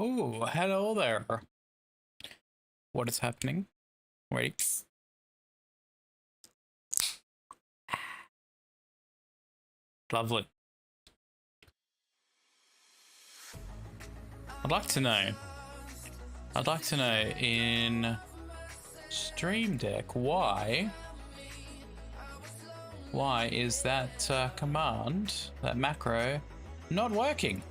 Oh, hello there. What is happening? Wait. Lovely. I'd like to know in Stream Deck why is that command, that macro, not working?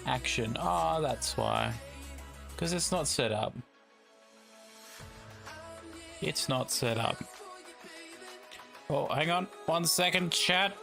Action. Oh, that's why. Because it's not set up. It's not set up. Oh, hang on. 1 second, chat.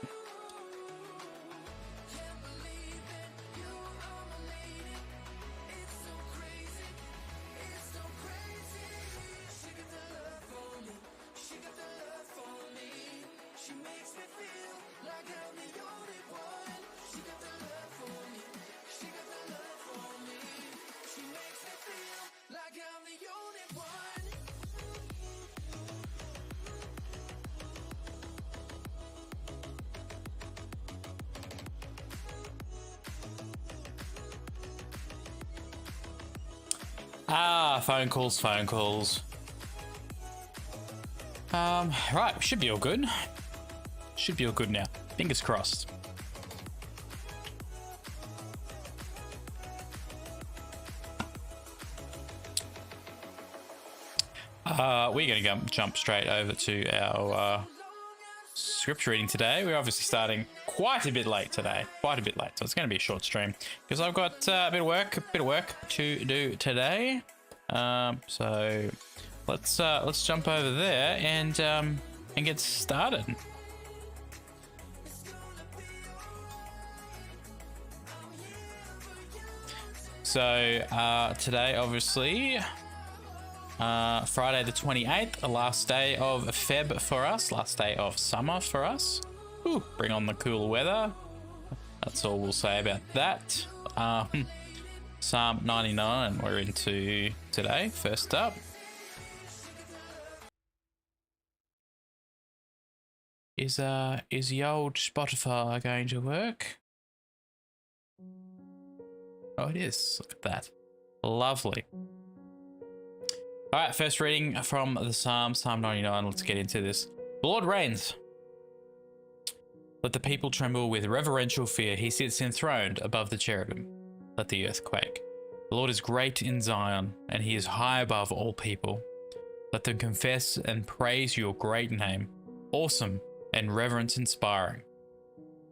Phone calls. Right, should be all good. Should be all good now. Fingers crossed. We're going to jump straight over to our scripture reading today. We're obviously starting quite a bit late today. So it's going to be a short stream because I've got a bit of work to do today. So let's jump over there and get started. So today, obviously, Friday the 28th, the last day of Feb for us, last day of summer for us. Ooh, bring on the cool weather. That's all we'll say about that. Psalm 99 we're into today. First up. Is the old Spotify going to work? Oh, it is. Look at that. Lovely. All right, first reading from the Psalm 99. Let's get into this. The Lord reigns. Let the people tremble with reverential fear. He sits enthroned above the cherubim. Let the earth quake. The Lord is great in Zion, and he is high above all people. Let them confess and praise your great name, awesome and reverence inspiring.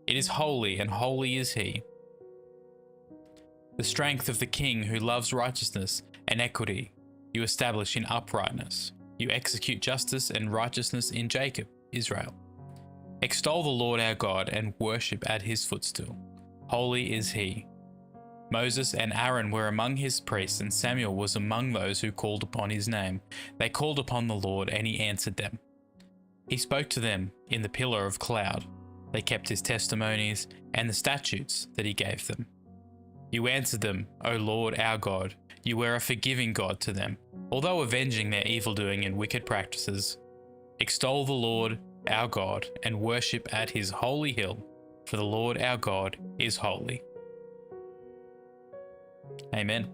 It is holy, and holy is he. The strength of the king who loves righteousness and equity, you establish in uprightness. You execute justice and righteousness in Jacob, Israel. Extol the Lord our God and worship at his footstool. Holy is he. Moses and Aaron were among his priests, and Samuel was among those who called upon his name. They called upon the Lord, and he answered them. He spoke to them in the pillar of cloud. They kept his testimonies and the statutes that he gave them. You answered them, O Lord our God. You were a forgiving God to them, although avenging their evildoing and wicked practices. Extol the Lord our God and worship at his holy hill, for the Lord our God is holy. Amen.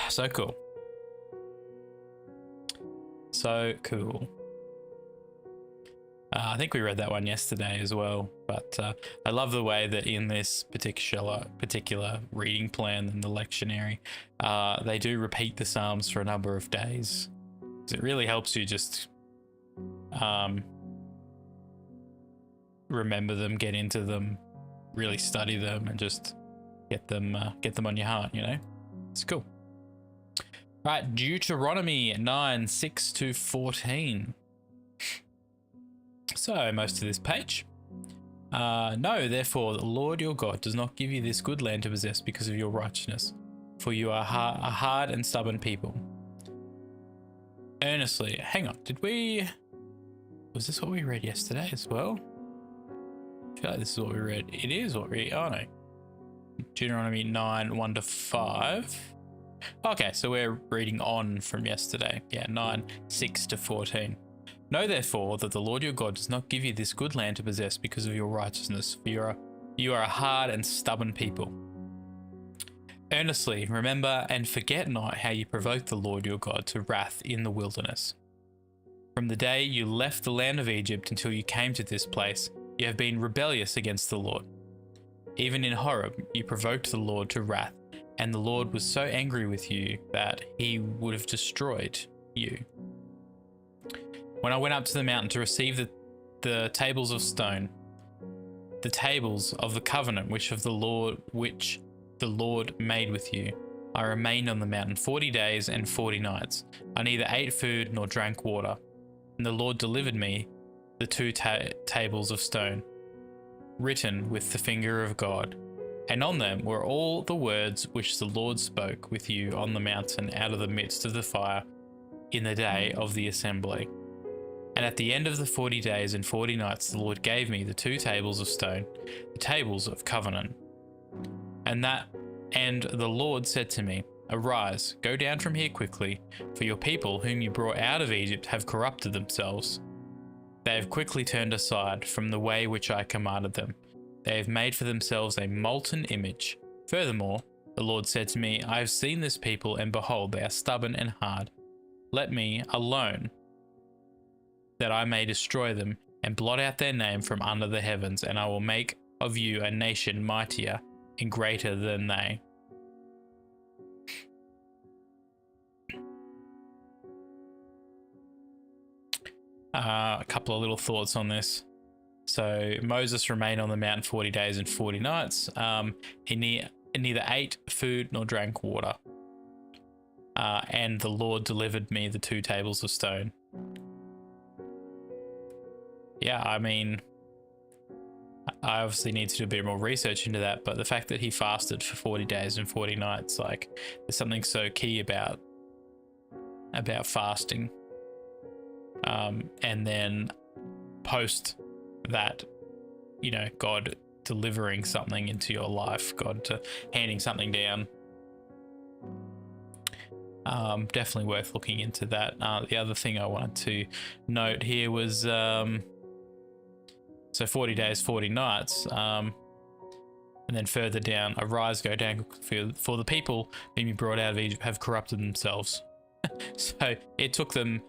So cool. So cool. I think we read that one yesterday as well, but I love the way that in this particular reading plan and the lectionary, they do repeat the Psalms for a number of days. It really helps you just remember them, get into them, really study them, and just get them on your heart. You know, it's cool. Right, Deuteronomy 9:6-14. So most of this page. Know therefore that the Lord your God does not give you this good land to possess because of your righteousness, for you are a hard and stubborn people. Earnestly, hang on, was this what we read yesterday as well? I feel like this is what we read. It is what we, oh no. Deuteronomy 9, 1 to 5. Okay, so we're reading on from yesterday. Yeah, 9, 6 to 14. Know therefore that the Lord your God does not give you this good land to possess because of your righteousness, for you are a hard and stubborn people. Earnestly remember and forget not how you provoked the Lord your God to wrath in the wilderness. From the day you left the land of Egypt until you came to this place, you have been rebellious against the Lord. Even in Horeb, you provoked the Lord to wrath, and the Lord was so angry with you that he would have destroyed you. When I went up to the mountain to receive the tables of stone, the tables of the covenant which the Lord made with you, I remained on the mountain 40 days and 40 nights. I neither ate food nor drank water. And the Lord delivered me the two tables of stone, written with the finger of God. And on them were all the words which the Lord spoke with you on the mountain out of the midst of the fire in the day of the assembly. And at the end of the 40 days and 40 nights, the Lord gave me the two tables of stone, the tables of covenant. And the Lord said to me, Arise, go down from here quickly, for your people whom you brought out of Egypt have corrupted themselves. They have quickly turned aside from the way which I commanded them. They have made for themselves a molten image. Furthermore, the Lord said to me, I have seen this people, and behold, they are stubborn and hard. Let me alone, that I may destroy them, and blot out their name from under the heavens, and I will make of you a nation mightier and greater than they. A couple of little thoughts on this. So Moses remained on the mountain 40 days and 40 nights. He neither ate food nor drank water. And the Lord delivered me the two tables of stone. Yeah, I mean, I obviously need to do a bit more research into that, but the fact that he fasted for 40 days and 40 nights, like, there's something so key about fasting. And then post that, you know, God delivering something into your life, God handing something down. Definitely worth looking into that. The other thing I wanted to note here was, so 40 days, 40 nights, and then further down, arise, go down, for the people whom you brought out of Egypt have corrupted themselves. So it took them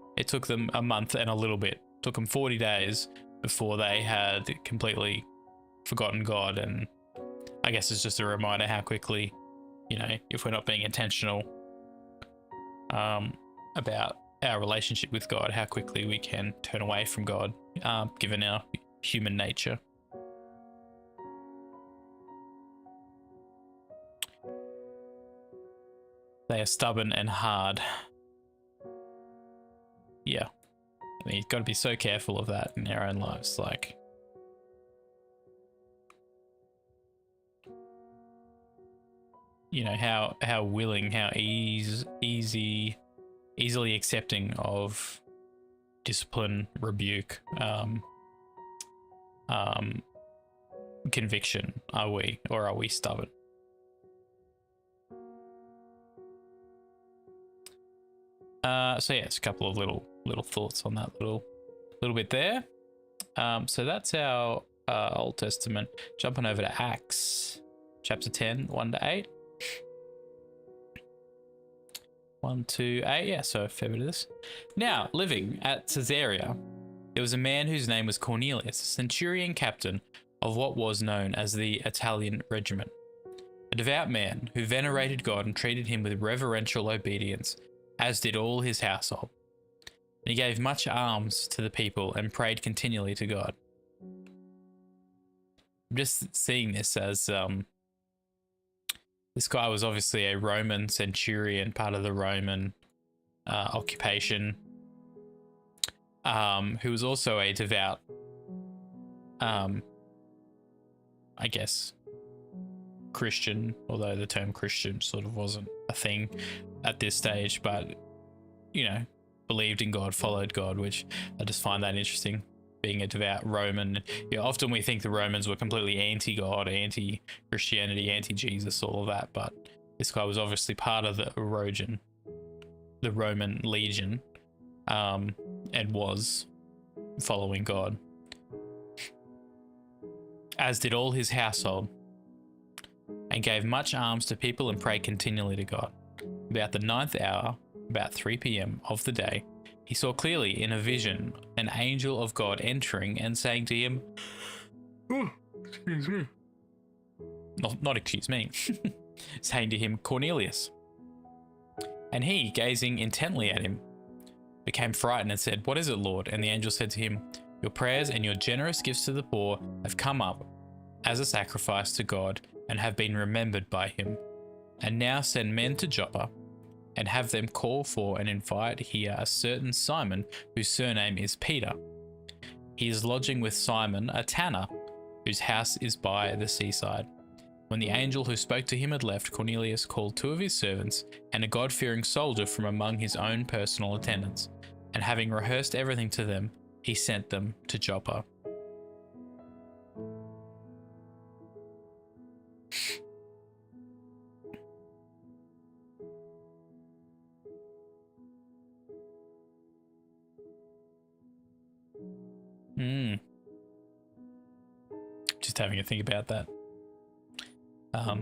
a month and a little bit. It took them 40 days before they had completely forgotten God. And I guess it's just a reminder how quickly, you know, if we're not being intentional about our relationship with God, how quickly we can turn away from God, given our human nature. They are stubborn and hard. Yeah. I mean, you've got to be so careful of that in our own lives. Like, you know, how willing, how easily accepting of discipline, rebuke, conviction are we, or are we stubborn? So yeah, it's a couple of little thoughts on that little bit there. So that's our Old Testament. Jumping over to Acts chapter 10, 1 to 8. 1 to 8, yeah, so a fair bit of this. Now, living at Caesarea, there was a man whose name was Cornelius, a centurion captain of what was known as the Italian regiment, a devout man who venerated God and treated him with reverential obedience, as did all his household. And he gave much alms to the people and prayed continually to God. I'm just seeing this as this guy was obviously a Roman centurion, part of the Roman occupation, who was also a devout, I guess, Christian, although the term Christian sort of wasn't a thing at this stage, but, you know, believed in God, followed God, which I just find that interesting. being a devout Roman. Yeah, often we think the Romans were completely anti-God, anti-Christianity, anti-Jesus, all of that, but this guy was obviously part of the Roman legion, and was following God, as did all his household, and gave much alms to people and prayed continually to God. About the 9th hour, about 3 p.m. of the day, he saw clearly in a vision an angel of God entering and saying to him, excuse me. Not excuse me, saying to him, Cornelius. And he, gazing intently at him, became frightened and said, What is it, Lord? And the angel said to him, Your prayers and your generous gifts to the poor have come up as a sacrifice to God and have been remembered by him. And now send men to Joppa and have them call for and invite here a certain Simon, whose surname is Peter. He is lodging with Simon, a tanner, whose house is by the seaside. When the angel who spoke to him had left, Cornelius called 2 of his servants and a God-fearing soldier from among his own personal attendants, and having rehearsed everything to them, he sent them to Joppa. Just having a think about that. I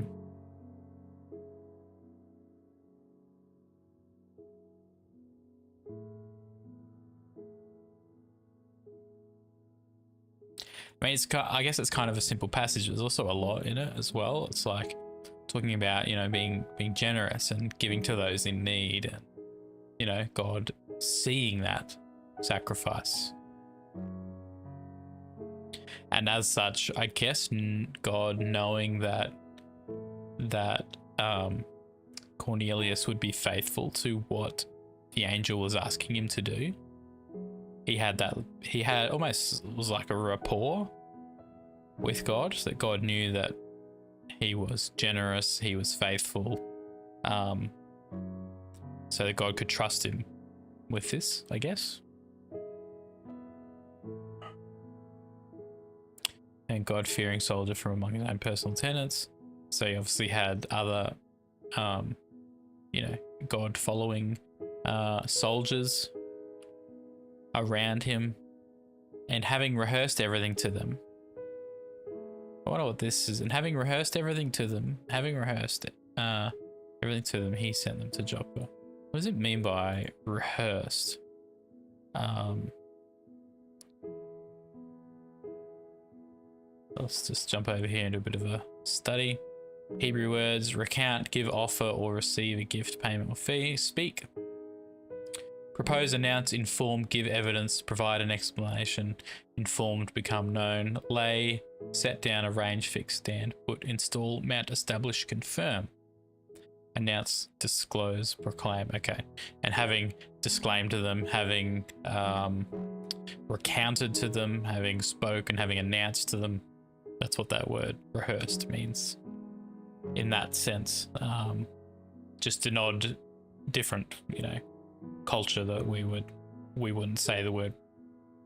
mean, I guess it's kind of a simple passage. There's also a lot in it as well. It's like talking about, you know, being generous and giving to those in need, and, you know, God seeing that sacrifice. And as such, I guess God knowing that Cornelius would be faithful to what the angel was asking him to do. He had almost was like a rapport with God, so that God knew that he was generous, he was faithful, so that God could trust him with this, I guess. And God-fearing soldier from among his own personal tenants. So he obviously had other, you know, God-following soldiers around him, and having rehearsed everything to them. I wonder what this is. And having rehearsed everything to them, he sent them to Joppa. What does it mean by rehearsed? Let's just jump over here and do a bit of a study. Hebrew words: recount, give, offer, or receive a gift, payment, or fee. Speak. Propose, announce, inform, give evidence, provide an explanation. Informed, become known. Lay, set down, arrange, fix, stand, put, install, mount, establish, confirm. Announce, disclose, proclaim. Okay. And having disclaimed to them, having recounted to them, having spoken, having announced to them. That's what that word rehearsed means in that sense. Just to nod different, you know, culture that we wouldn't say the word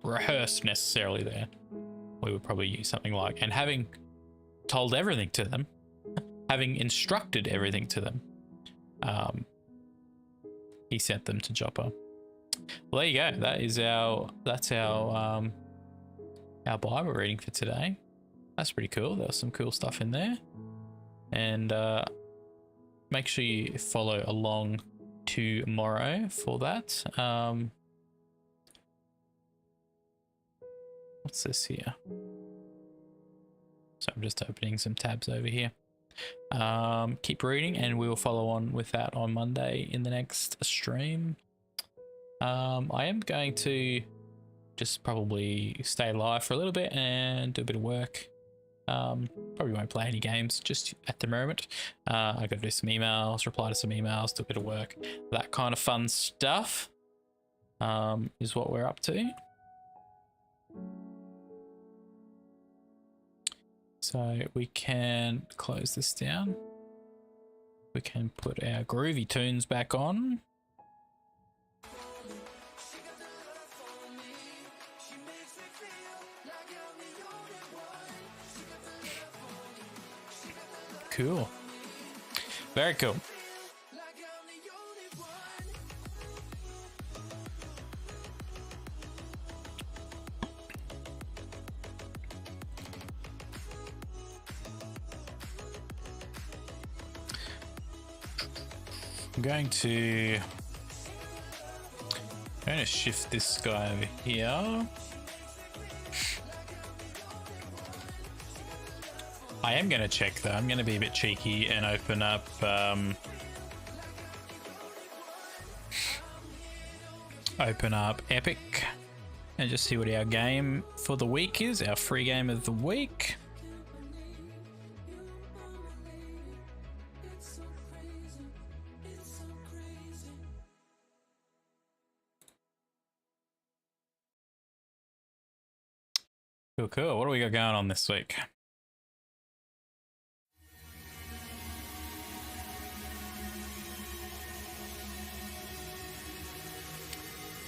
rehearsed necessarily there. We would probably use something like, and having told everything to them, having instructed everything to them, he sent them to Joppa. Well, there you go. That's our Bible reading for today. That's pretty cool. There was some cool stuff in there. And make sure you follow along tomorrow for that. What's this here? So I'm just opening some tabs over here. Keep reading, and we will follow on with that on Monday in the next stream. I am going to just probably stay live for a little bit and do a bit of work. Probably won't play any games just at the moment. I got to do some emails, reply to some emails, do a bit of work. That kind of fun stuff is what we're up to. So we can close this down. We can put our groovy tunes back on. She got the love for me. She makes me feel Cool. Very cool. I'm going to shift this guy over here. I am going to check though. I'm going to be a bit cheeky and open up Epic and just see what our game for the week is, our free game of the week. Cool, cool. What do we got going on this week?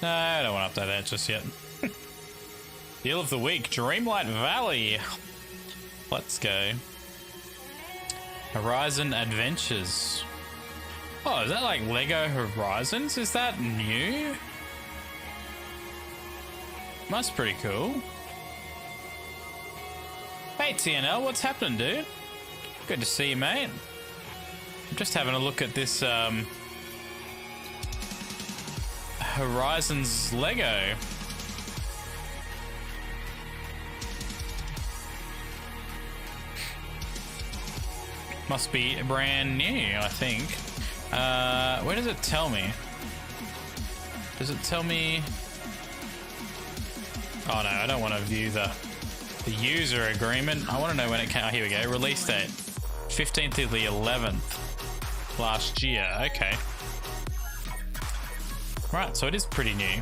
No, I don't want to update that just yet. Deal of the week, Dreamlight Valley. Let's go. Horizon Adventures. Oh, is that like Lego Horizons? Is that new? That's pretty cool. Hey TNL, what's happening, dude? Good to see you, mate. I'm just having a look at this Horizons Lego. Must be brand new, I think. Where does it tell me? Does it tell me? Oh no, I don't want to view the user agreement. I want to know when it came. Oh, here we go. Release date 15th of the 11th last year. Okay. Right, so it is pretty new.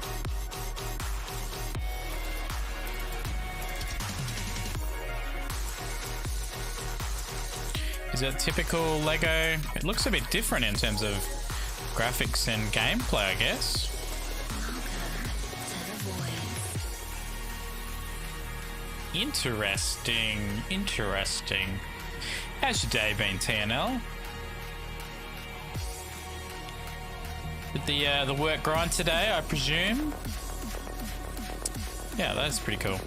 Is it typical Lego? It looks a bit different in terms of graphics and gameplay, I guess. Interesting, interesting. How's your day been, TNL? With the work grind today, I presume. Yeah, that's pretty cool.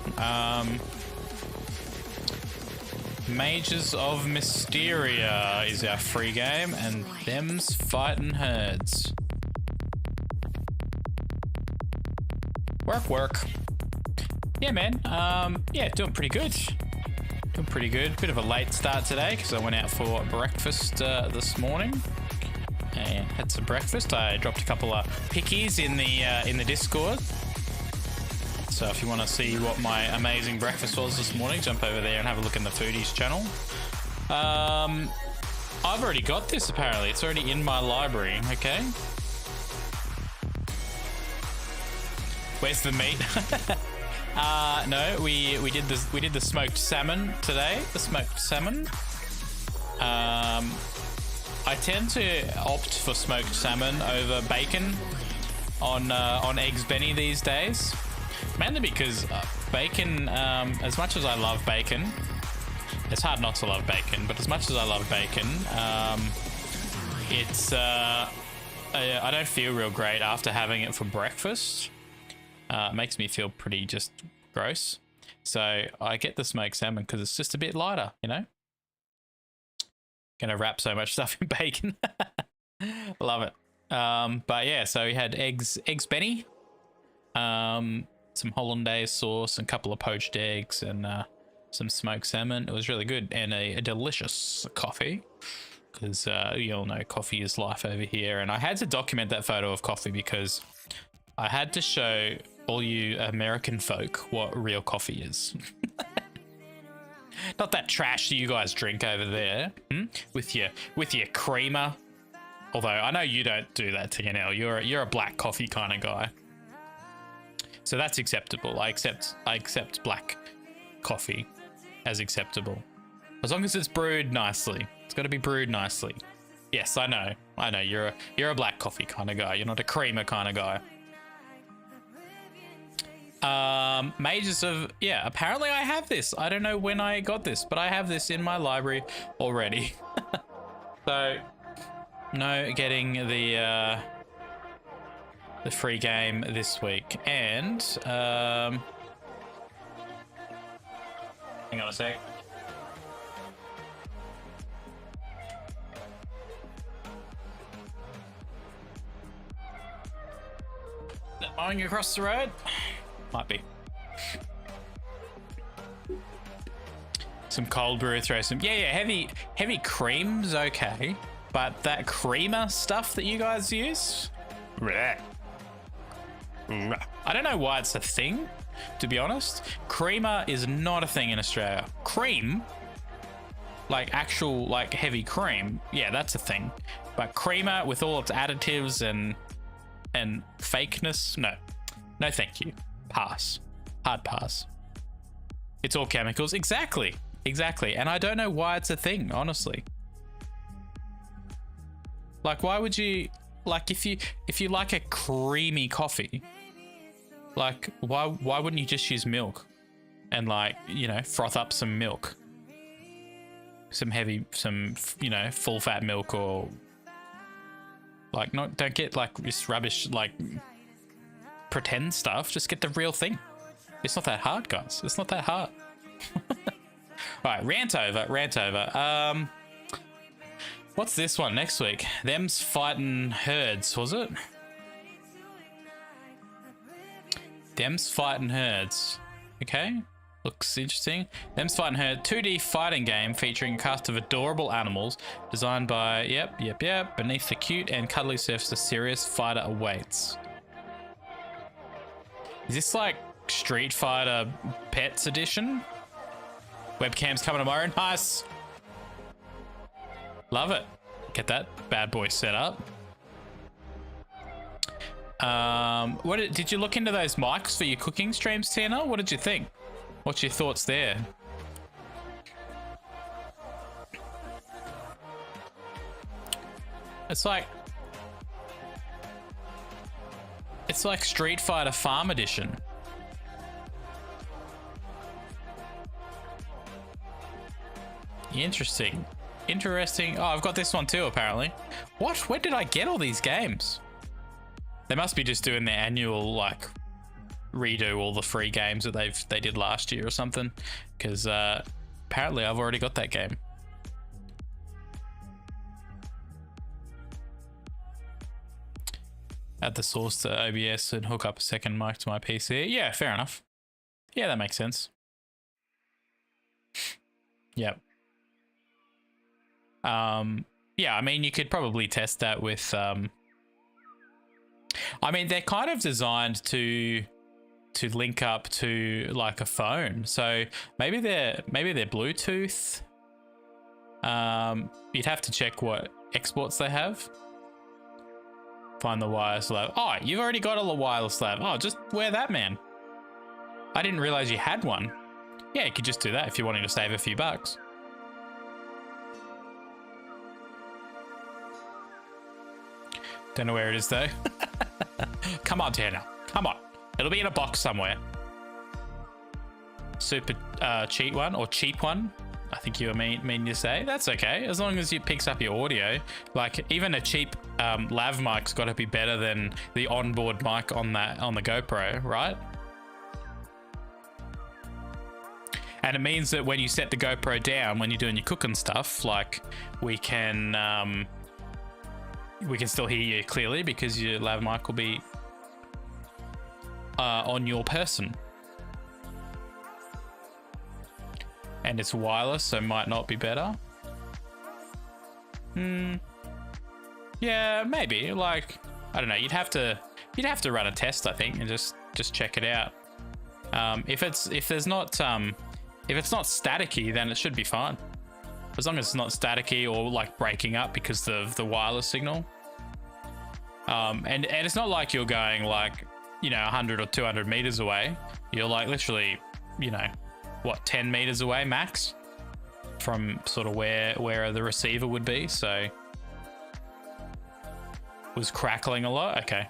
Mages of Mysteria is our free game, and them's fighting herds. Work. Yeah, man. Yeah, doing pretty good. Doing pretty good. Bit of a late start today because I went out for breakfast this morning. And had some breakfast. I dropped a couple of pickies in the Discord. So if you want to see what my amazing breakfast was this morning, jump over there and have a look in the Foodies channel. I've already got this apparently. It's already in my library. Okay. Where's the meat? No, we did the smoked salmon today. The smoked salmon. I tend to opt for smoked salmon over bacon on Eggs Benny these days, mainly because bacon. As much as I love bacon, it's hard not to love bacon. But as much as I love bacon, it's I don't feel real great after having it for breakfast. It makes me feel pretty just gross. So I get the smoked salmon because it's just a bit lighter, you know. Gonna wrap so much stuff in bacon. Love it. But yeah, so we had eggs Benny, some hollandaise sauce, and a couple of poached eggs, and some smoked salmon. It was really good, and a delicious coffee, because you all know coffee is life over here. And I had to document that photo of coffee because I had to show all you American folk what real coffee is. Not that trash that you guys drink over there, with your creamer. Although I know you don't do that, TNL. You're a black coffee kind of guy, so that's acceptable. I accept black coffee as acceptable, as long as it's brewed nicely. It's got to be brewed nicely. Yes, I know. You're a black coffee kind of guy. You're not a creamer kind of guy. Mages of, yeah, apparently I have this. I don't know when I got this, but I have this in my library already. So, no getting the free game this week. And, hang on a sec. Mowing across the road? Might be. Some cold brew, throw some... Yeah, heavy cream's okay. But that creamer stuff that you guys use? I don't know why it's a thing, to be honest. Creamer is not a thing in Australia. Cream, like actual like heavy cream, yeah, that's a thing. But creamer with all its additives and fakeness, no thank you. Pass. Hard pass. It's all chemicals. Exactly. And I don't know why it's a thing, honestly. Like, why would you, like, if you like a creamy coffee, like, why wouldn't you just use milk and, like, you know, froth up some milk, some you know, full fat milk, or like, don't get like this rubbish like pretend stuff. Just get the real thing. It's not that hard, guys. It's not that hard. All right, rant over. What's this one next week? Them's fighting herds, was it? Them's fighting herds. Okay, looks interesting. Them's fighting herds, 2D fighting game featuring a cast of adorable animals designed by, yep. Beneath the cute and cuddly surface, a serious fighter awaits. Is this like Street Fighter Pets Edition? Webcam's coming tomorrow. Nice. Love it. Get that bad boy set up. Did you look into those mics for your cooking streams, Tina? What did you think? What's your thoughts there? It's like Street Fighter Farm Edition. Interesting. Oh, I've got this one too, apparently. What? Where did I get all these games? They must be just doing their annual, like, redo all the free games that they did last year or something. Because apparently I've already got that game. Add the source to OBS and hook up a second mic to my PC. Yeah, fair enough. Yeah, that makes sense. Yep. Yeah, I mean, you could probably test that with, I mean, they're kind of designed to link up to like a phone. So maybe they're Bluetooth. You'd have to check what exports they have. Find the wireless lab. Oh, you've already got a wireless lab. Oh, just wear that, man. I didn't realize you had one. Yeah, you could just do that if you're wanting to save a few bucks. Don't know where it is though. Come on, Tanner. Come on. It'll be in a box somewhere. Super cheap one, or cheap one, I think you mean to say. That's okay, as long as it picks up your audio. Like, even a cheap lav mic's got to be better than the onboard mic on the GoPro, right? And it means that when you set the GoPro down, when you're doing your cooking stuff, like, we can still hear you clearly because your lav mic will be on your person. And it's wireless, so might not be better. Yeah, maybe. Like, I don't know. You'd have to run a test, I think, and just check it out. If it's not staticky, then it should be fine. As long as it's not staticky or like breaking up because of the wireless signal. And it's not like you're going like, you know, 100 or 200 meters away. You're like literally, you know, what, 10 meters away max from sort of where the receiver would be. So was crackling a lot. Okay.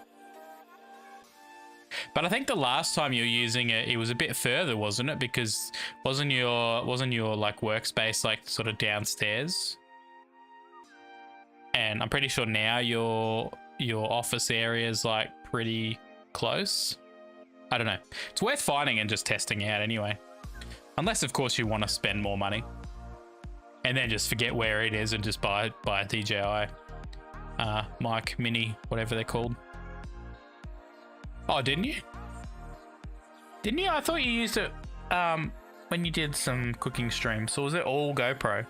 But I think the last time you were using it, it was a bit further, wasn't it? Because wasn't your like workspace like sort of downstairs? And I'm pretty sure now your office area is like pretty close. I don't know. It's worth finding and just testing out anyway. Unless of course you want to spend more money. And then just forget where it is and just buy a DJI mic mini, whatever they're called. Oh, didn't you? Didn't you? I thought you used it when you did some cooking streams. So was it all GoPro?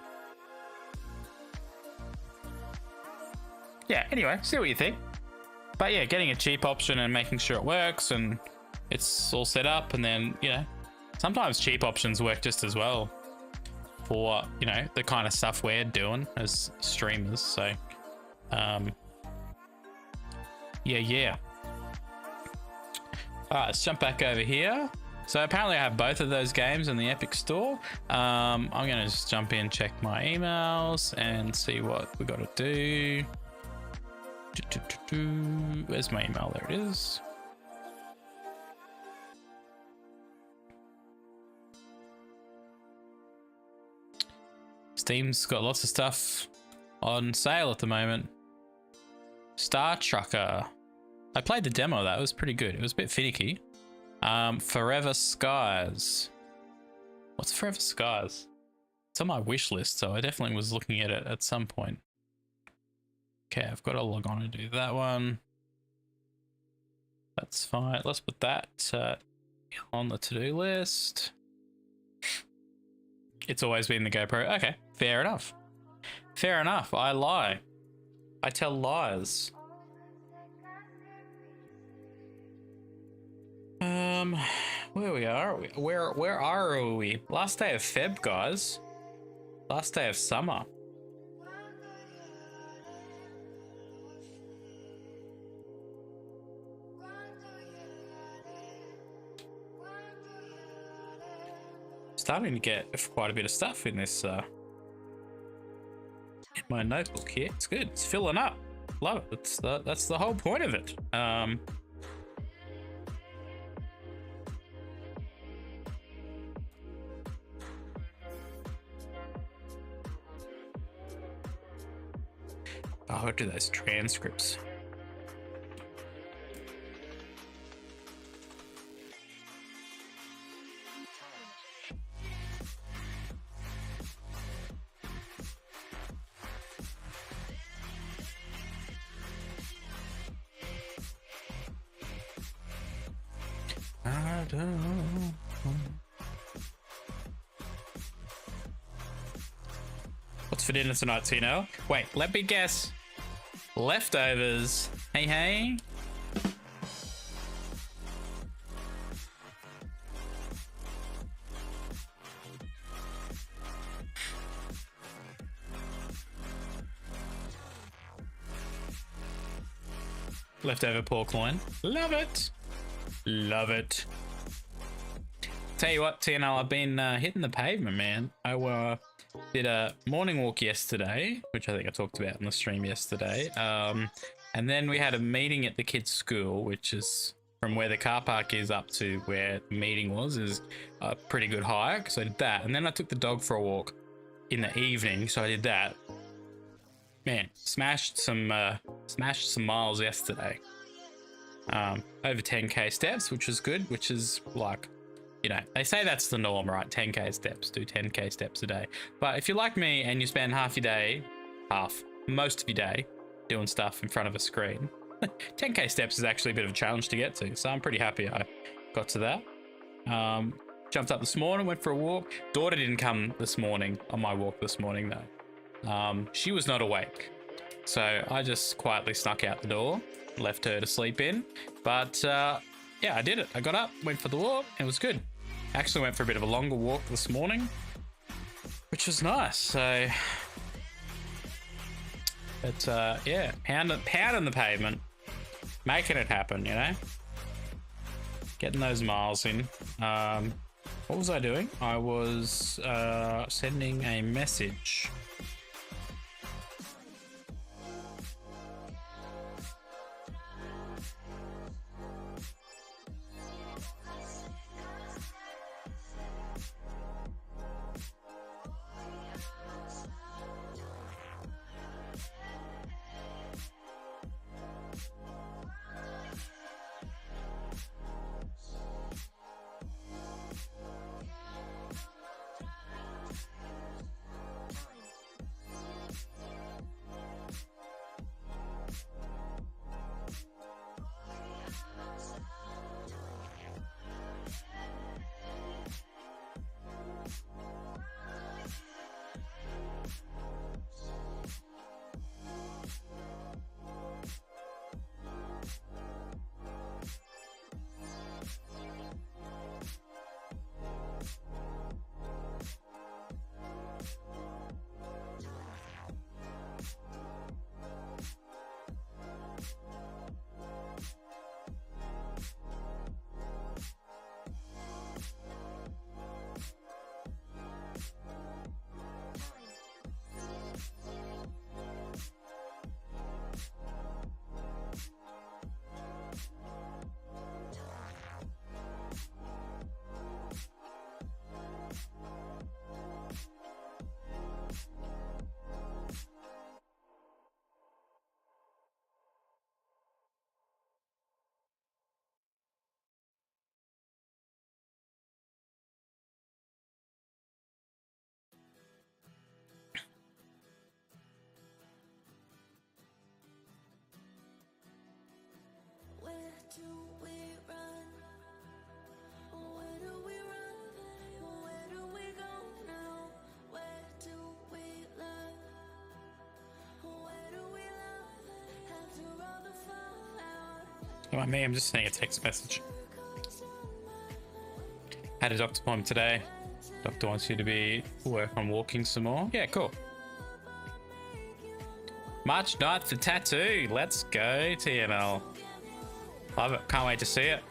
Yeah, anyway, see what you think. But yeah, getting a cheap option and making sure it works and it's all set up, and then, you know, sometimes cheap options work just as well for, you know, the kind of stuff we're doing as streamers. So yeah. All right, let's jump back over here. So apparently I have both of those games in the Epic Store. I'm gonna just jump in, check my emails and see what we gotta do. Where's my email? There it is. Steam's got lots of stuff on sale at the moment. Star Trucker. I played the demo of that. It was pretty good. It was a bit finicky. Forever Skies. What's Forever Skies? It's on my wish list, so I definitely was looking at it at some point. Okay, I've got to log on and do that one. That's fine. Let's put that on the to-do list. It's always been the GoPro. Okay, fair enough. Fair enough. I lie. I tell lies. Where we are? Where are we? Last day of Feb, guys. Last day of summer. Starting to get quite a bit of stuff in this in my notebook here. It's good. It's filling up. Love it. That's the whole point of it. I'll do those transcripts. What's for dinner tonight, Tino? Wait, let me guess. Leftovers. Hey. Leftover pork loin. Love it. Love it. Tell you what, TNL, I've been hitting the pavement, man. I did a morning walk yesterday, which I think I talked about in the stream yesterday. And then we had a meeting at the kids' school, which is from where the car park is up to where the meeting was, is a pretty good hike. So I did that. And then I took the dog for a walk in the evening. So I did that. Man, smashed some miles yesterday. Over 10k steps, which was good, which is like, you know, they say that's the norm, right? 10k steps, do 10k steps a day. But if you're like me and you spend most of your day doing stuff in front of a screen, 10k steps is actually a bit of a challenge to get to. So I'm pretty happy I got to that. Jumped up this morning, went for a walk. Daughter didn't come this morning on my walk this morning though. She was not awake. So I just quietly snuck out the door, left her to sleep in. But yeah, I did it. I got up, went for the walk. It was good. Actually went for a bit of a longer walk this morning, which was nice. So, but yeah, pounding the pavement, making it happen, you know, getting those miles in. What was I doing? I was sending a message. Don't mind me, I'm just sending a text message. Had a doctor appointment today. Doctor wants you to work on walking some more. Yeah, cool. March 9th, the tattoo. Let's go, TNL. Love it. Can't wait to see it.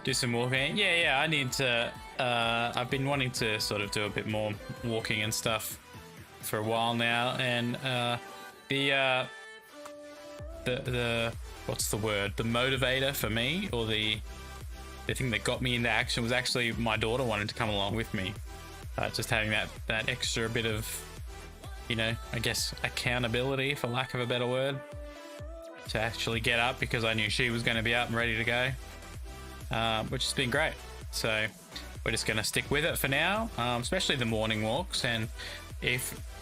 Do some walking. Yeah, I need to. I've been wanting to sort of do a bit more walking and stuff for a while now, and the what's the word? The motivator for me, or the thing that got me into action was actually my daughter wanted to come along with me. Just having that extra bit of, you know, I guess accountability, for lack of a better word, to actually get up because I knew she was going to be up and ready to go, which has been great. So we're just going to stick with it for now, especially the morning walks. And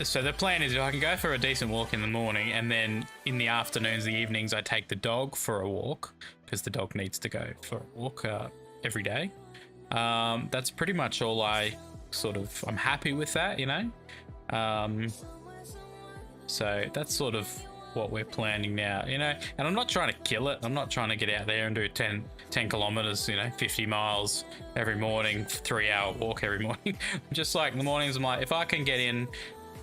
so the plan is if I can go for a decent walk in the morning, and then in the afternoons, the evenings, I take the dog for a walk, because the dog needs to go for a walk every day. That's pretty much all I'm happy with that, you know. So that's sort of what we're planning now, you know. And I'm not trying to kill it. I'm not trying to get out there and do 10 kilometers, you know, 50 miles every morning, 3-hour walk every morning. Just like in the mornings, I'm like, if I can get in,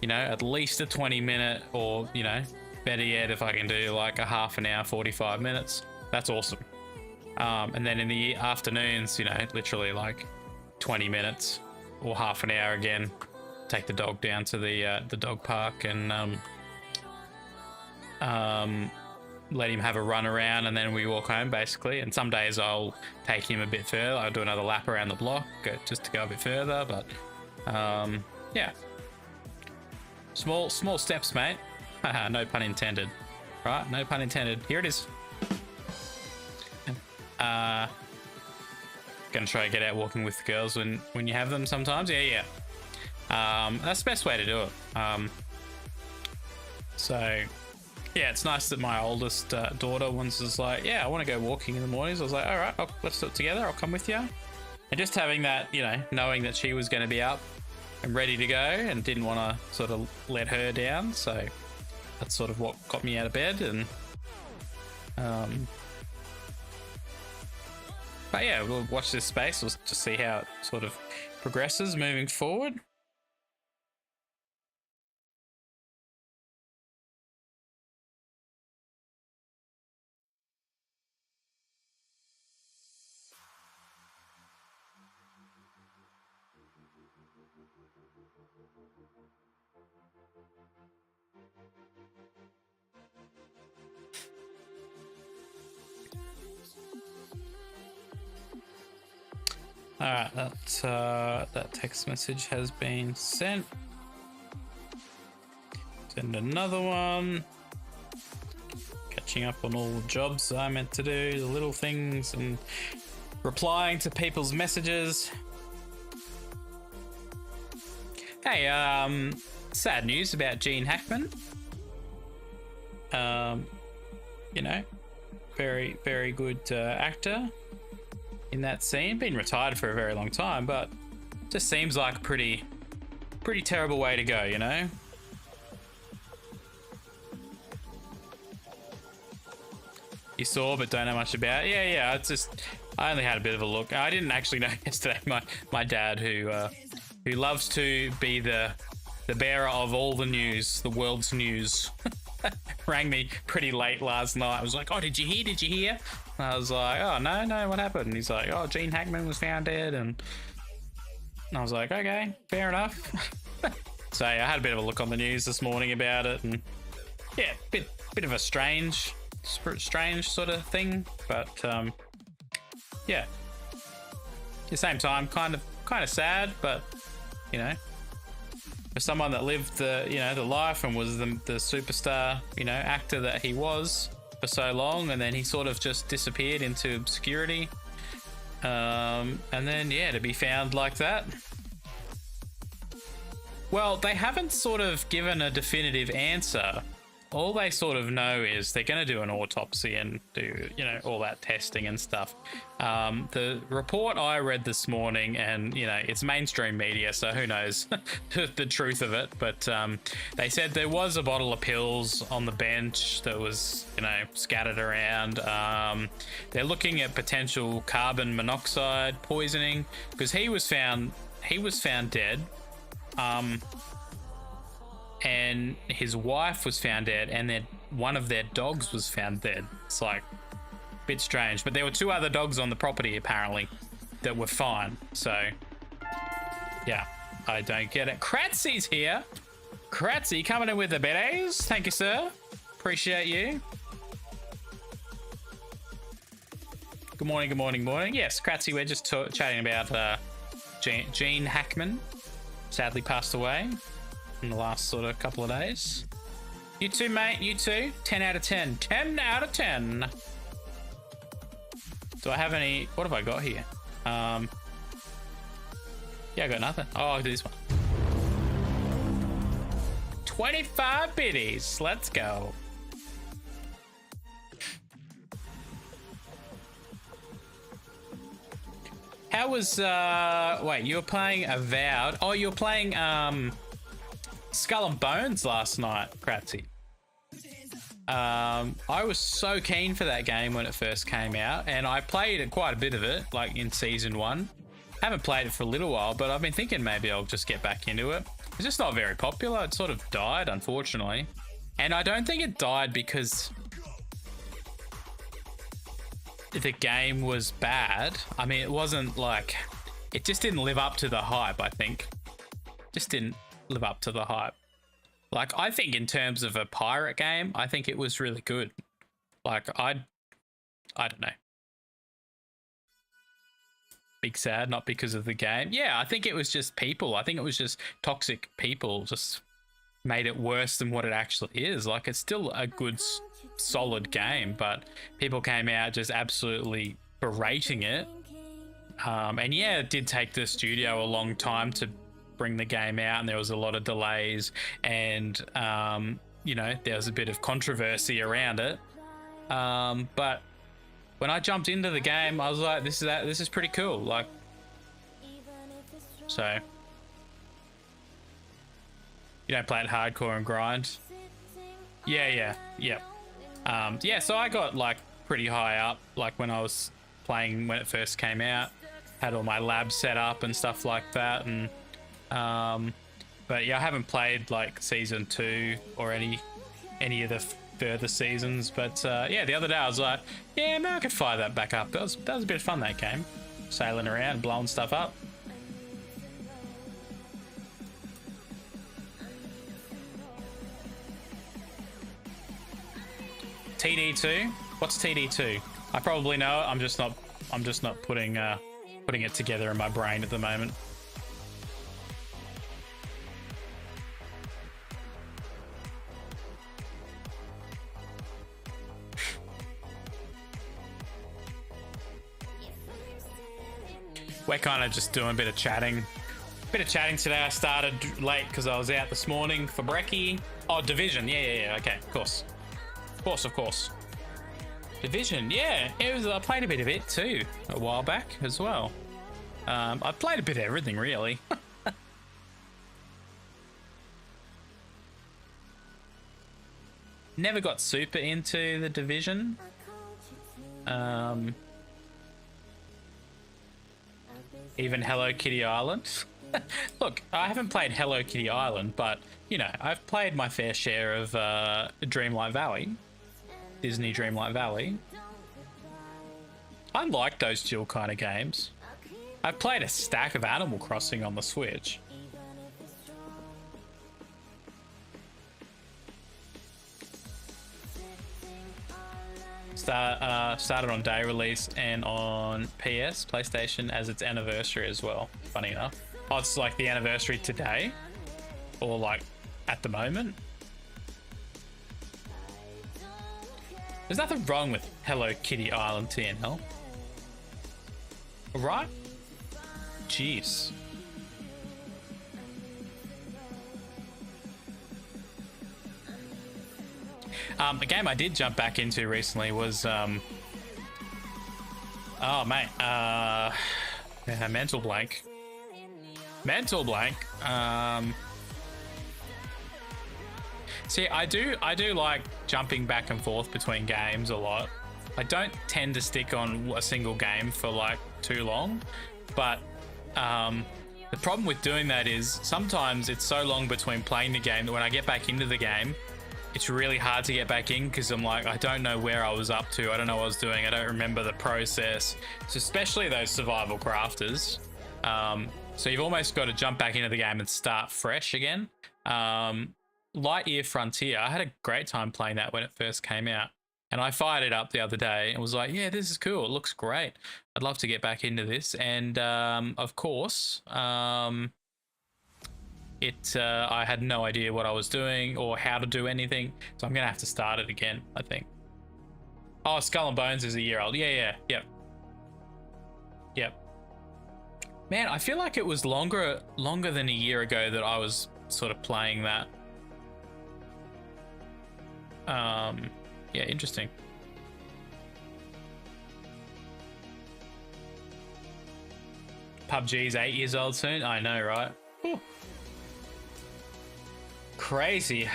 you know, at least a 20-minute, or, you know, better yet, if I can do like a half an hour, 45 minutes, that's awesome. And then in the afternoons, you know, literally like 20 minutes or half an hour again, take the dog down to the dog park and let him have a run around, and then we walk home basically. And some days I'll take him a bit further. I'll do another lap around the block just to go a bit further. But yeah, small steps, mate. No pun intended. Right? No pun intended. Here it is. Gonna try to get out walking with the girls when you have them sometimes. Yeah. That's the best way to do it. So yeah, it's nice that my oldest daughter once was like, yeah, I want to go walking in the mornings. I was like, all right, let's do it together. I'll come with you. And just having that, you know, knowing that she was going to be up and ready to go and didn't want to sort of let her down. So that's sort of what got me out of bed. And but yeah, we'll watch this space. We'll just see how it sort of progresses moving forward. All right, that text message has been sent. Send another one. Catching up on all the jobs I meant to do, the little things, and replying to people's messages. Hey, sad news about Gene Hackman. You know, very, very good actor in that scene. Been retired for a very long time, but just seems like a pretty terrible way to go, you know? You saw but don't know much about. Yeah, I only had a bit of a look. I didn't actually know yesterday. My dad, who loves to be the bearer of all the news, the world's news, rang me pretty late last night. I was like, oh, did you hear? And I was like, oh, no, what happened? And he's like, oh, Gene Hackman was found dead. And I was like, okay, fair enough. So I had a bit of a look on the news this morning about it, and yeah, bit of a strange sort of thing, but yeah, at the same time, kind of sad, but you know, for someone that lived the life and was the superstar, you know, actor that he was for so long, and then he sort of just disappeared into obscurity, and then yeah, to be found like that. Well, they haven't sort of given a definitive answer all they sort of know is they're going to do an autopsy and do, you know, all that testing and stuff. The report I read this morning, and, you know, it's mainstream media, so who knows the truth of it, but they said there was a bottle of pills on the bench that was, you know, scattered around. They're looking at potential carbon monoxide poisoning, because he was found dead. And his wife was found dead, and then one of their dogs was found dead. It's like a bit strange, but there were 2 other dogs on the property apparently that were fine. So yeah, I don't get it. Kratzy's here. Kratzy coming in with the biddies. Thank you, sir. Appreciate you. Good morning, good morning, morning. Yes, Kratzy, we're just chatting about Gene Hackman. Sadly passed away in the last sort of couple of days. You too, mate. You too. 10 out of 10. 10 out of 10. Do I have any? What have I got here? Yeah, I got nothing. Oh, I'll do this one. 25 biddies. Let's go. How was wait, you were playing Avowed? Oh, you were playing Skull and Bones last night, Kratzy. I was so keen for that game when it first came out, and I played quite a bit of it, like in season 1. Haven't played it for a little while, but I've been thinking maybe I'll just get back into it. It's just not very popular. It sort of died, unfortunately. And I don't think it died because the game was bad. I mean, it wasn't like, it just didn't live up to the hype, I think. Just didn't live up to the hype. Like, I think in terms of a pirate game, I think it was really good. Like, I don't know. Big sad, not because of the game. Yeah, I think it was just people. I think it was just toxic people just made it worse than what it actually is. Like, it's still a good, solid game, but people came out just absolutely berating it. And yeah, it did take the studio a long time to bring the game out, and there was a lot of delays, and you know, there was a bit of controversy around it. But when I jumped into the game, I was like, this is pretty cool. Like, so you don't play it hardcore and grind. Yeah. Yeah, so I got like pretty high up, like when I was playing when it first came out, had all my labs set up and stuff like that, and but yeah, I haven't played like season 2 or any of the further seasons, but yeah, the other day I was like, yeah, maybe I could fire that back up. That was a bit of fun, that game, sailing around, blowing stuff up. TD2? What's TD2? I probably know it. I'm just not putting it together in my brain at the moment. We're kind of just doing a bit of chatting. Today. I started late because I was out this morning for brekkie. Oh, Division. Yeah. Okay, of course. Of course. Division, yeah. I played a bit of it too a while back as well. I played a bit of everything, really. Never got super into the Division. Even Hello Kitty Island. Look, I haven't played Hello Kitty Island, but, you know, I've played my fair share of Dreamlight Valley. Disney Dreamlight Valley. I like those dual kind of games. I've played a stack of Animal Crossing on the Switch. Started on day release and on PS, PlayStation, as its anniversary as well, funny enough. Oh, it's like the anniversary today? Or like at the moment? There's nothing wrong with Hello Kitty Island TNL. Alright? Jeez. A game I did jump back into recently was oh mate, yeah, mental blank. See, I do like jumping back and forth between games a lot. I don't tend to stick on a single game for like too long, but the problem with doing that is sometimes it's so long between playing the game that when I get back into the game, it's really hard to get back in because I'm like, I don't know where I was up to. I don't know what I was doing. I don't remember the process. So especially those survival crafters. So you've almost got to jump back into the game and start fresh again. Lightyear Frontier, I had a great time playing that when it first came out. And I fired it up the other day and was like, yeah, this is cool. It looks great. I'd love to get back into this. And of course, I had no idea what I was doing or how to do anything. So I'm going to have to start it again, I think. Oh, Skull and Bones is a year old. Yep. Man, I feel like it was longer than a year ago that I was sort of playing that. Yeah, interesting. PUBG's 8 years old soon. I know, right? Whew. Crazy.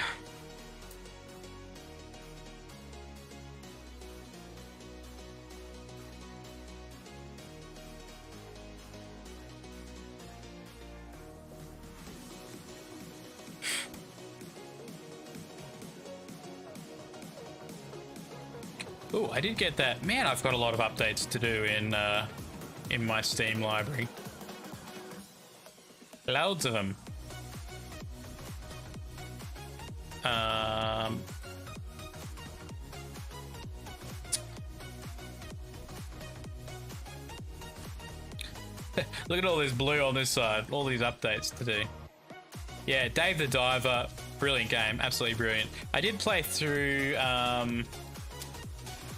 Oh, I did get that. Man, I've got a lot of updates to do in my Steam library. Loads of them. Look at all this blue on this side. All these updates to do. Yeah, Dave the Diver. Brilliant game. Absolutely brilliant. I did play through...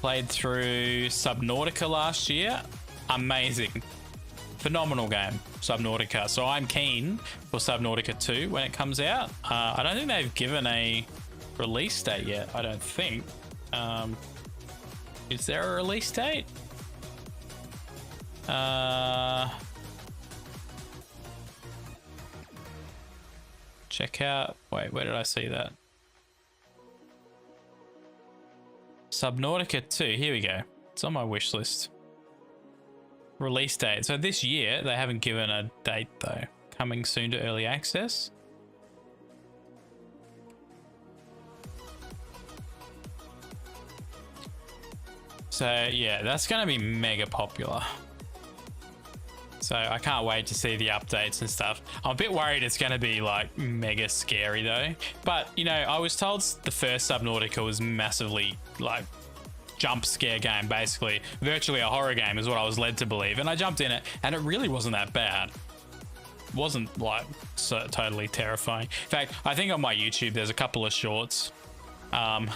played through Subnautica last year. Amazing. Phenomenal game, Subnautica. So I'm keen for Subnautica 2 when it comes out. I don't think they've given a release date yet, I don't think. Is there a release date? Check out... Wait, where did I see that? Subnautica 2, here we go. It's on my wish list. Release date. So this year, they haven't given a date though. Coming soon to early access. So yeah, that's going to be mega popular. So I can't wait to see the updates and stuff. I'm a bit worried it's going to be like mega scary though. But you know, I was told the first Subnautica was massively like jump scare game, basically. Virtually a horror game is what I was led to believe. And I jumped in it and it really wasn't that bad. It wasn't like so totally terrifying. In fact, I think on my YouTube, there's a couple of shorts from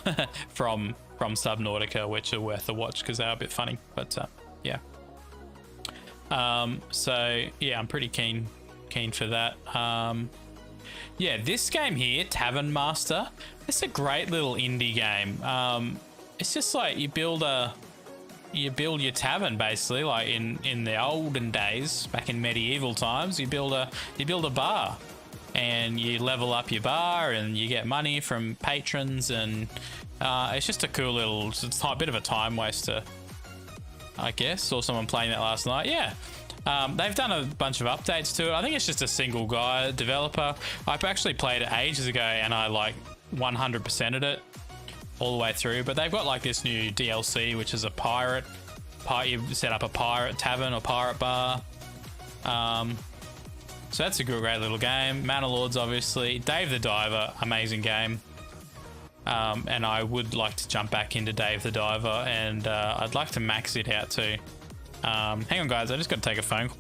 Subnautica, which are worth a watch because they're a bit funny, but yeah. So yeah, I'm pretty keen for that. Yeah, this game here, Tavern Master, it's a great little indie game. It's just like you build your tavern basically, like in the olden days, back in medieval times. You build a bar, and you level up your bar, and you get money from patrons, and it's just a cool little, it's a bit of a time waster, I guess. Saw someone playing that last night. Yeah. They've done a bunch of updates to it. I think it's just a single guy developer. I actually played it ages ago and I like 100%ed it all the way through. But they've got like this new DLC, which is a pirate. You set up a pirate tavern or pirate bar. So that's a great little game. Manor Lords, obviously. Dave the Diver, amazing game. And I would like to jump back into Dave the Diver, and I'd like to max it out too. Hang on guys, I just got to take a phone call.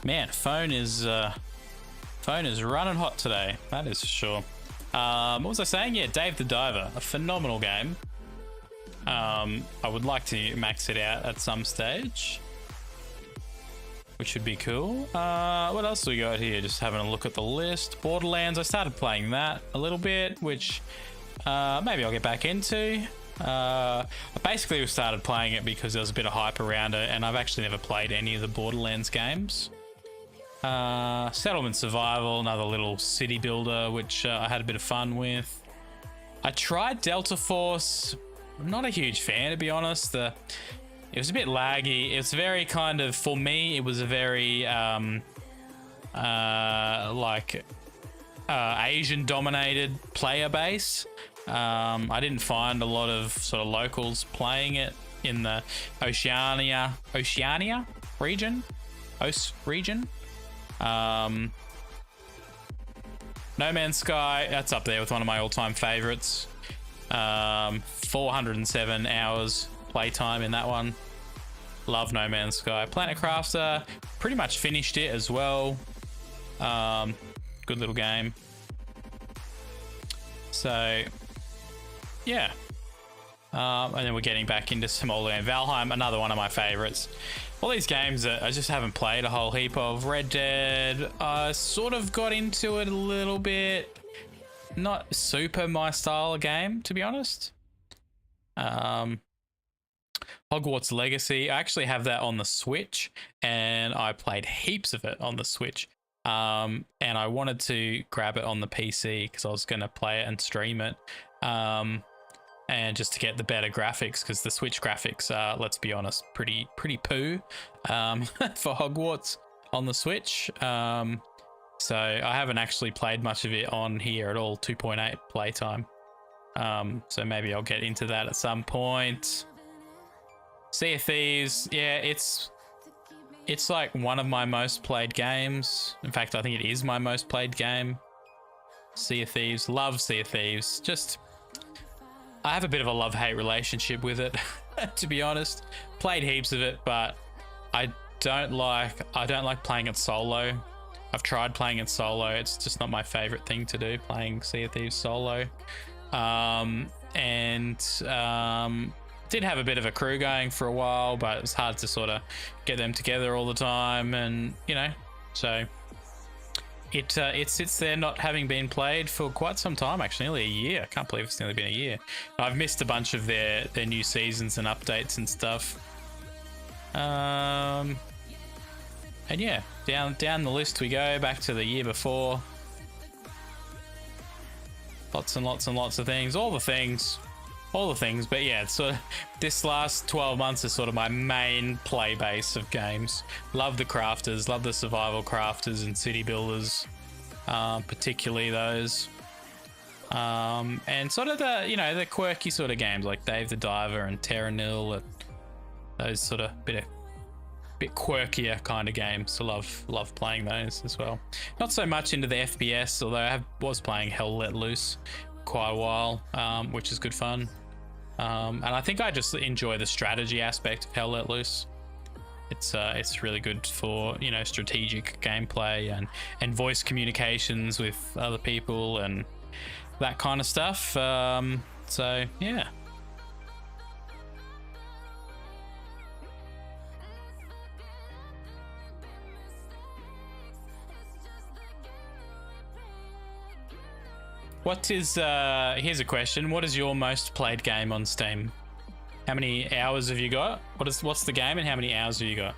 Man, phone is running hot today. That is for sure. What was I saying? Yeah, Dave the Diver, a phenomenal game. I would like to max it out at some stage, which would be cool. What else do we got here? Just having a look at the list. Borderlands, I started playing that a little bit, which maybe I'll get back into. I basically started playing it because there was a bit of hype around it, and I've actually never played any of the Borderlands games. Settlement Survival, another little city builder, which I had a bit of fun with. I tried Delta Force. I'm not a huge fan, to be honest. It was a bit laggy. It's very kind of, for me, it was a very Asian dominated player base. I didn't find a lot of sort of locals playing it in the Oceania region. OS region. No Man's Sky, that's up there with one of my all-time favorites. 407 hours playtime in that one. Love No Man's Sky. Planet Crafter, pretty much finished it as well. Good little game. So yeah, and then we're getting back into some older game. Valheim, another one of my favorites. All these games that I just haven't played a whole heap of. Red Dead, I sort of got into it a little bit. Not super my style of game, to be honest. Hogwarts Legacy, I actually have that on the Switch, and I played heaps of it on the Switch. And I wanted to grab it on the PC because I was going to play it and stream it. And just to get the better graphics, because the Switch graphics are, let's be honest, pretty poo for Hogwarts on the Switch. So I haven't actually played much of it on here at all, 2.8 playtime. So maybe I'll get into that at some point. Sea of Thieves, yeah, it's like one of my most played games. In fact, I think it is my most played game. Sea of Thieves, love Sea of Thieves. Just, I have a bit of a love-hate relationship with it, to be honest. Played heaps of it, but I don't like playing it solo. I've tried playing it solo. It's just not my favorite thing to do, playing Sea of Thieves solo. Did have a bit of a crew going for a while, but it was hard to sort of get them together all the time, and you know, so it sits there not having been played for quite some time, actually, nearly a year. I can't believe it's nearly been a year. I've missed a bunch of their new seasons and updates and stuff. And yeah, down the list we go, back to the year before. Lots and lots and lots of things, all the things, but yeah, it's sort of, this last 12 months is sort of my main play base of games. Love the crafters, love the survival crafters and city builders, particularly those. And sort of the, you know, the quirky sort of games like Dave the Diver and Terra Nil, those sort of bit quirkier kind of games. So love playing those as well. Not so much into the FPS, although I was playing Hell Let Loose quite a while, which is good fun. And I think I just enjoy the strategy aspect of Hell Let Loose. It's really good for, you know, strategic gameplay and voice communications with other people and that kind of stuff. So yeah. Here's a question. What is your most played game on Steam? How many hours have you got? What's the game and how many hours have you got?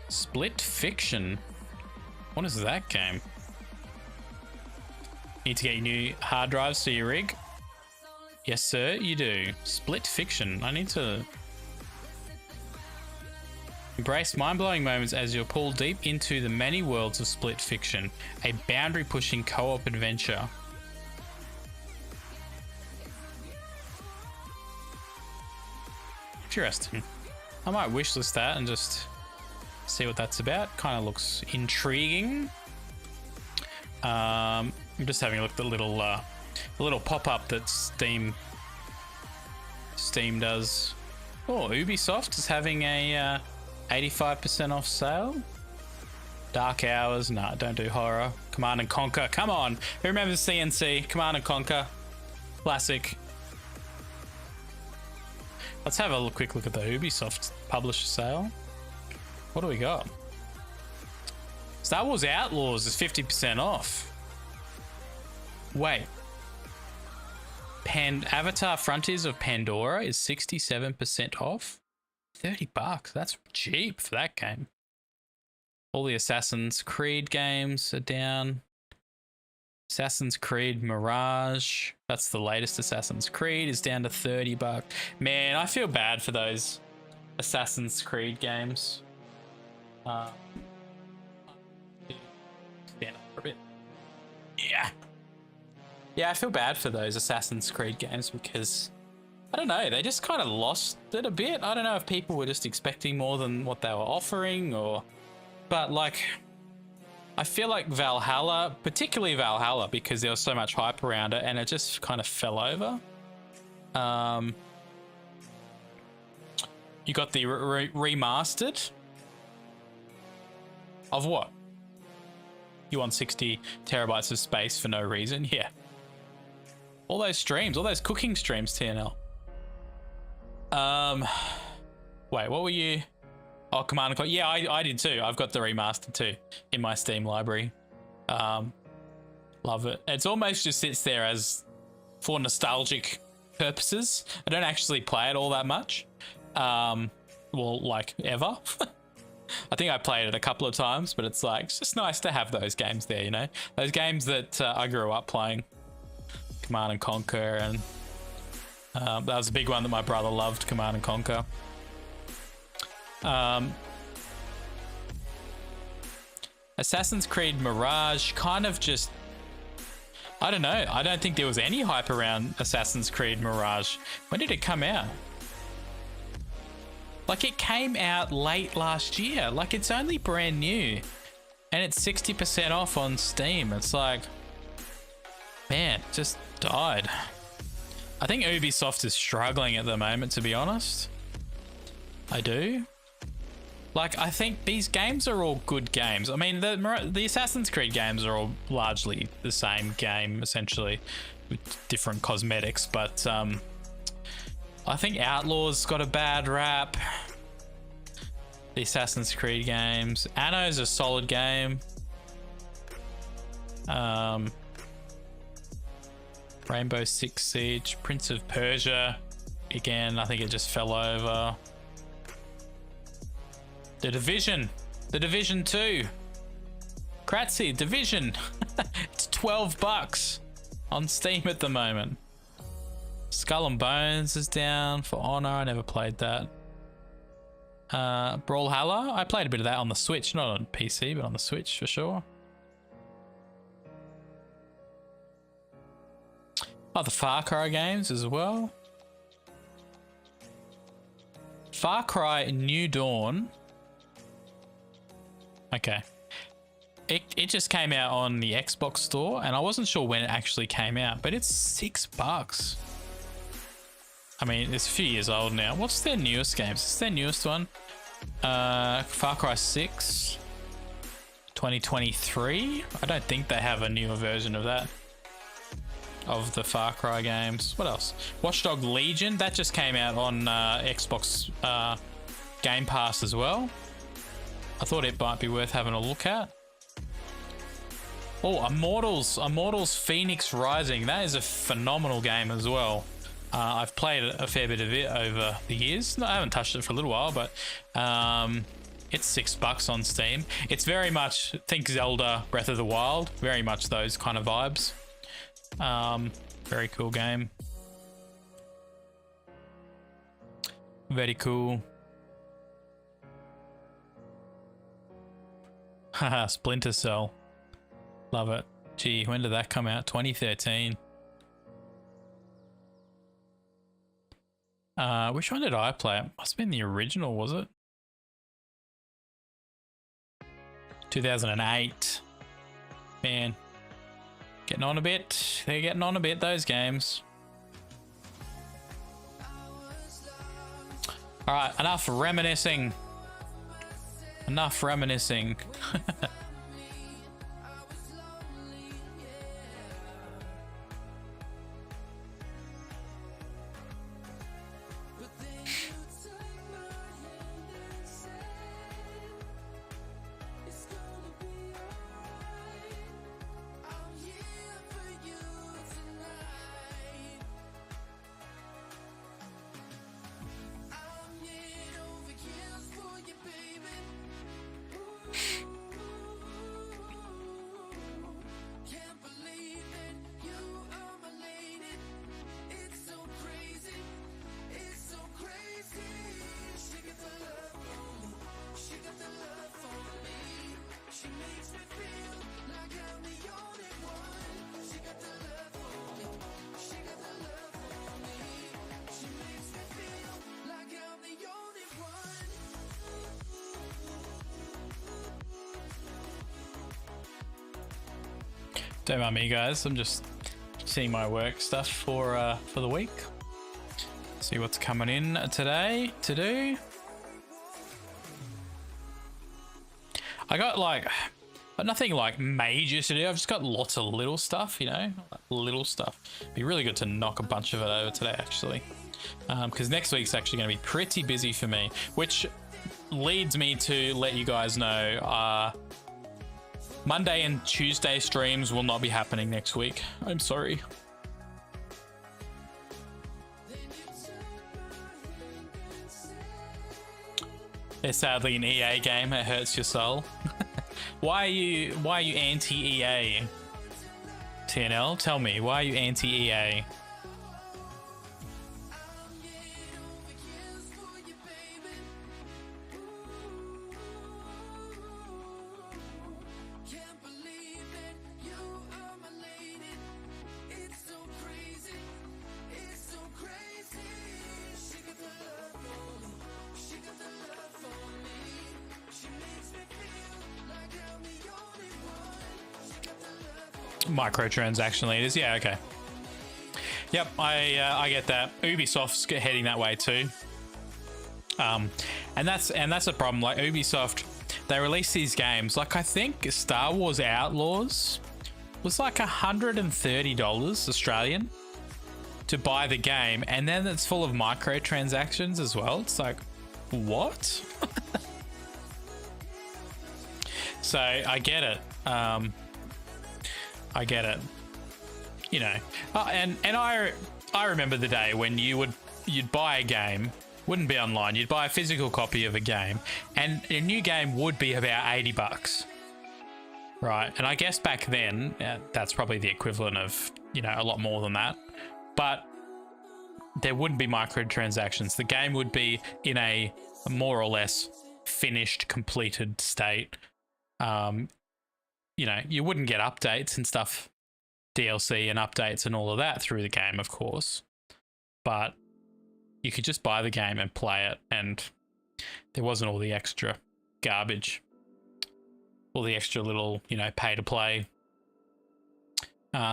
Split Fiction. What is that game? Need to get your new hard drives to your rig? Yes, sir, you do. Split Fiction. I need to embrace mind-blowing moments as you're pulled deep into the many worlds of Split Fiction, a boundary-pushing co-op adventure. Interesting. I might wishlist that and just see what that's about. Kind of looks intriguing. I'm just having a look at the little pop-up that Steam does. Oh, Ubisoft is having a 85% off sale. Dark Hours. No, don't do horror. Command and Conquer. Come on. Who remembers CNC? Command and Conquer. Classic. Let's have a quick look at the Ubisoft publisher sale. What do we got? Star Wars Outlaws is 50% off. Wait. Avatar Frontiers of Pandora is 67% off. $30. That's cheap for that game. All the Assassin's Creed games are down. Assassin's Creed Mirage. That's the latest Assassin's Creed, is down to $30. Man, I feel bad for those Assassin's Creed games. Stand up for a bit. Yeah. Yeah, I feel bad for those Assassin's Creed games because, I don't know, they just kind of lost it a bit. I don't know if people were just expecting more than what they were offering or... But, like, I feel like Valhalla, particularly Valhalla, because there was so much hype around it and it just kind of fell over. You got the remastered of what? You want 60 terabytes of space for no reason? Yeah. All those streams, all those cooking streams, TNL. Wait, what were you? Oh, Command & Conquer. Yeah, I did too. I've got the remastered too in my Steam library. Love it. It's almost just sits there as for nostalgic purposes. I don't actually play it all that much. Well, like ever. I think I played it a couple of times, but it's like, it's just nice to have those games there, you know? Those games that I grew up playing. Command & Conquer, and that was a big one that my brother loved, Command & Conquer. Assassin's Creed Mirage kind of just, I don't know. I don't think there was any hype around Assassin's Creed Mirage. When did it come out? Like, it came out late last year. Like, it's only brand new and it's 60% off on Steam. It's like, man, it just died. I think Ubisoft is struggling at the moment, to be honest. I do. Like, I think these games are all good games. I mean, the Assassin's Creed games are all largely the same game, essentially, with different cosmetics. But I think Outlaws got a bad rap. The Assassin's Creed games. Anno's a solid game. Rainbow Six Siege. Prince of Persia. Again, I think it just fell over. The Division 2. Kratzy, Division. It's $12 on Steam at the moment. Skull and Bones is down. For Honor, I never played that. Brawlhalla, I played a bit of that on the Switch, not on PC, but on the Switch for sure. Oh, the Far Cry games as well. Far Cry New Dawn. Okay. It just came out on the Xbox store, and I wasn't sure when it actually came out, but it's $6. I mean, it's a few years old now. What's their newest games? It's their newest one. Far Cry 6. 2023. I don't think they have a newer version of that. Of the Far Cry games. What else? Watch Dogs Legion. That just came out on Xbox Game Pass as well. I thought it might be worth having a look at. Oh, Immortals Phoenix Rising. That is a phenomenal game as well. I've played a fair bit of it over the years. No, I haven't touched it for a little while, but it's $6 on Steam. It's very much, think Zelda Breath of the Wild. Very much those kind of vibes. Very cool game. Very cool. Haha, Splinter Cell. Love it. Gee, when did that come out? 2013. Which one did I play? It must have been the original, was it? 2008. Man. Getting on a bit. They're getting on a bit, those games. Alright, enough reminiscing. Enough reminiscing. Don't mind me, guys. I'm just seeing my work stuff for the week. See what's coming in today to do. I got like nothing like major to do. I've just got lots of little stuff, you know, little stuff. Be really good to knock a bunch of it over today, actually, because next week's actually going to be pretty busy for me, which leads me to let you guys know Monday and Tuesday streams will not be happening next week. I'm sorry. It's sadly an EA game. It hurts your soul. Why are you anti-EA? TNL, tell me, why are you anti-EA? Microtransaction leaders, yeah, okay. Yep, I get that. Ubisoft's heading that way too. And that's a problem. Like Ubisoft, they release these games. Like I think Star Wars Outlaws was like $130 Australian to buy the game, and then it's full of microtransactions as well. It's like, what? So I get it. I get it, you know, and I remember the day when you'd buy a game, wouldn't be online, you'd buy a physical copy of a game, and a new game would be about $80, right? And I guess back then that's probably the equivalent of, you know, a lot more than that, but there wouldn't be microtransactions. The game would be in a more or less finished, completed state. You know, you wouldn't get updates and stuff, DLC and updates and all of that through the game, of course, but you could just buy the game and play it, and there wasn't all the extra garbage, all the extra little, you know, pay to play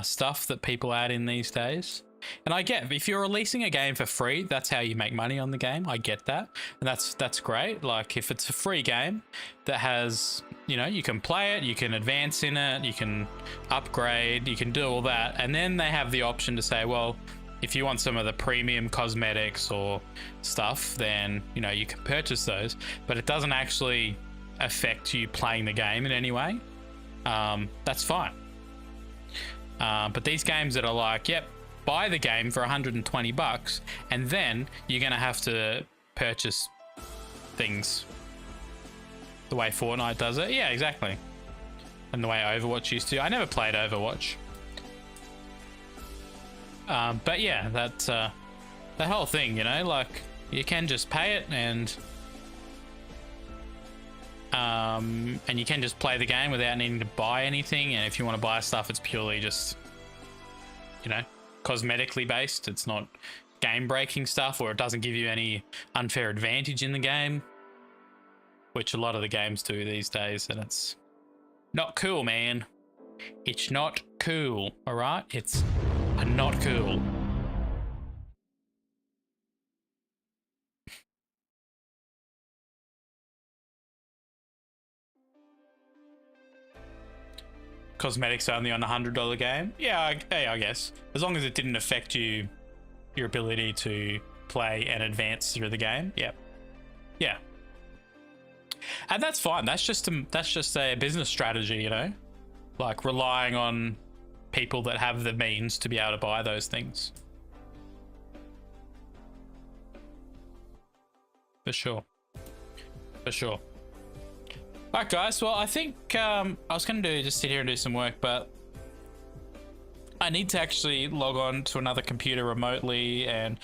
stuff that people add in these days. And I get, if you're releasing a game for free, that's how you make money on the game. I get that, and that's great. Like if it's a free game that has, you know, you can play it, you can advance in it, you can upgrade, you can do all that, and then they have the option to say, well, if you want some of the premium cosmetics or stuff, then, you know, you can purchase those, but it doesn't actually affect you playing the game in any way. That's fine. But these games that are like, yep, buy the game for $120 and then you're gonna have to purchase things the way Fortnite does it. Yeah, exactly. And the way Overwatch used to. I never played Overwatch. But yeah, that's the whole thing, you know, like you can just pay it and you can just play the game without needing to buy anything. And if you want to buy stuff, it's purely just, you know, cosmetically based. It's not game breaking stuff, or it doesn't give you any unfair advantage in the game, which a lot of the games do these days, and it's not cool, man. It's not cool, all right? It's not cool. Cosmetics only on a $100 game? Yeah, I guess. As long as it didn't affect your ability to play and advance through the game. Yep. Yeah. And that's fine. That's just a business strategy, you know? Like relying on people that have the means to be able to buy those things. For sure. For sure. Alright guys, well I think I was going to just sit here and do some work, but I need to actually log on to another computer remotely, and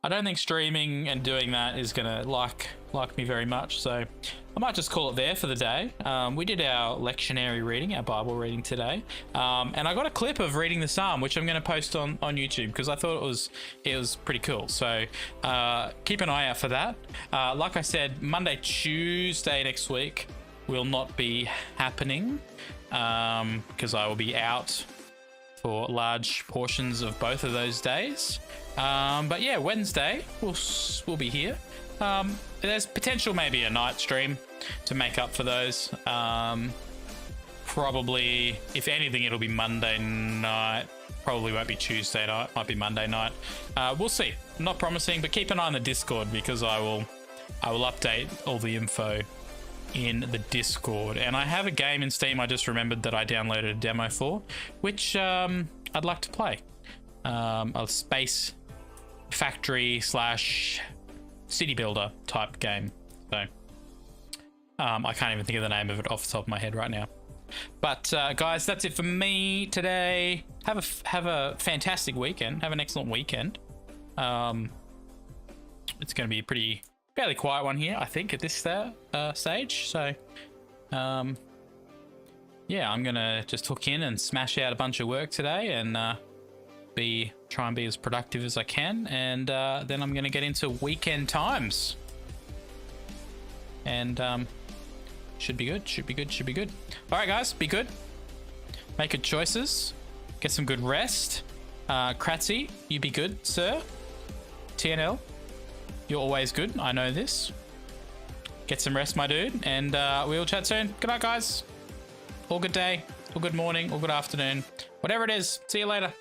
I don't think streaming and doing that is going to like me very much, so I might just call it there for the day. We did our lectionary reading, our Bible reading today, and I got a clip of reading the Psalm, which I'm going to post on YouTube because I thought it was pretty cool. So keep an eye out for that. Like I said, Monday, Tuesday next week will not be happening because I will be out for large portions of both of those days. But yeah, Wednesday we'll be here. There's potential maybe a night stream to make up for those. Probably, if anything, it'll be Monday night. Probably won't be Tuesday night. Might be Monday night. We'll see. I'm not promising, but keep an eye on the Discord because I will update all the info in the Discord. And I have a game in Steam I just remembered that I downloaded a demo for, which I'd like to play. A space factory / city builder type game. So I can't even think of the name of it off the top of my head right now. But guys, that's it for me today. Have a fantastic weekend. Have an excellent weekend. It's going to be a fairly quiet one here, I think, at this stage. So yeah, I'm gonna just hook in and smash out a bunch of work today and try and be as productive as I can, and then I'm gonna get into weekend times, and should be good. All right, guys, be good. Make good choices. Get some good rest. Kratzy, you be good, sir. TNL, you're always good. I know this. Get some rest, my dude, and we'll chat soon. Good night, guys. All good day, all good morning, all good afternoon. Whatever it is. See you later.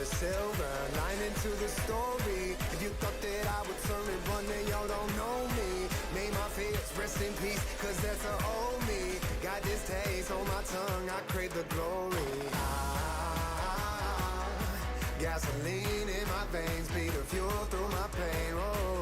Silver line into the story. If you thought that I would turn it one day, y'all don't know me. May my face rest in peace, cause that's a old me. Got this taste on my tongue, I crave the glory. Gasoline in my veins, be the fuel through my pain. Oh.